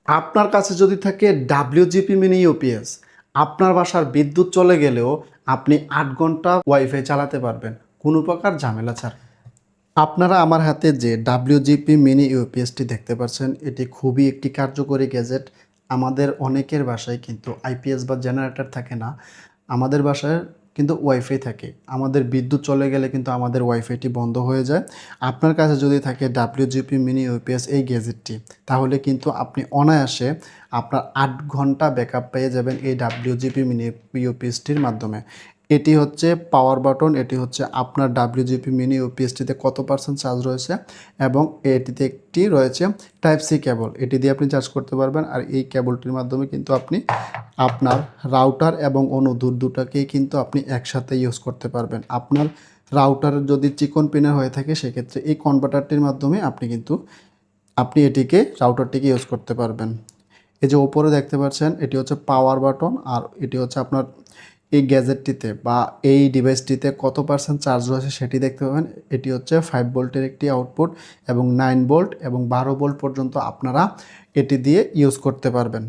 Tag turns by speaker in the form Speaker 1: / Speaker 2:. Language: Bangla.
Speaker 1: আপনার কাছে যদি থাকে ডাব্লিউজিপি মিনি ইউপিএস, আপনার বাসার বিদ্যুৎ চলে গেলেও আপনি ৮ ঘন্টা ওয়াইফাই চালাতে পারবেন কোনো প্রকার ঝামেলা ছাড়া। আপনারা আমার হাতে যে ডাব্লিউজিপি মিনি ইউপিএসটি দেখতে পাচ্ছেন, এটি খুবই একটি কার্যকরী গ্যাজেট। আমাদের অনেকের বাসায় কিন্তু আইপিএস বা জেনারেটর থাকে না, আমাদের বাসায় কিন্তু ওয়াইফাই থাকে। আমাদের বিদ্যুৎ চলে গেলে কিন্তু আমাদের ওয়াইফাইটি বন্ধ হয়ে যায়। আপনার কাছে যদি থাকে ডাব্লিউজিপি মিনি ইউপিএস এই গ্যাজেটটি, তাহলে কিন্তু আপনি অনায়াসে আপনার ৮ ঘন্টা ব্যাকআপ পেয়ে যাবেন এই ডাব্লিউজিপি মিনি ইউপিএসটির মাধ্যমে। এটি হচ্ছে পাওয়ার বাটন, এটি হচ্ছে আপনার ডাব্লিউজিপি মিনি ইউপিএসটিতে কত পার্সেন্ট চার্জ রয়েছে, এবং এটিতে একটি রয়েছে টাইপ সি কেবল, এটি দিয়ে আপনি চার্জ করতে পারবেন। আর এই কেবলটির মাধ্যমে কিন্তু আপনি আপনার রাউটার এবং অনুদূর দুটাকেই কিন্তু আপনি একসাথে ইউজ করতে পারবেন। আপনার রাউটারের যদি চিকন পিনের হয়ে থাকে, সেক্ষেত্রে এই কনভার্টারটির মাধ্যমে আপনি এটিকে রাউটারটিকে ইউজ করতে পারবেন। এই যে ওপরে দেখতে পাচ্ছেন, এটি হচ্ছে পাওয়ার বাটন, আর এটি হচ্ছে আপনার এই গ্যাজেটটিতে বা এই ডিভাইসটিতে কত পার্সেন্ট চার্জ রয়েছে সেটি দেখতে পাবেন। এটি হচ্ছে 5 ভোল্টের একটি আউটপুট, এবং 9 ভোল্ট এবং 12 ভোল্ট পর্যন্ত আপনারা এটি দিয়ে ইউজ করতে পারবেন।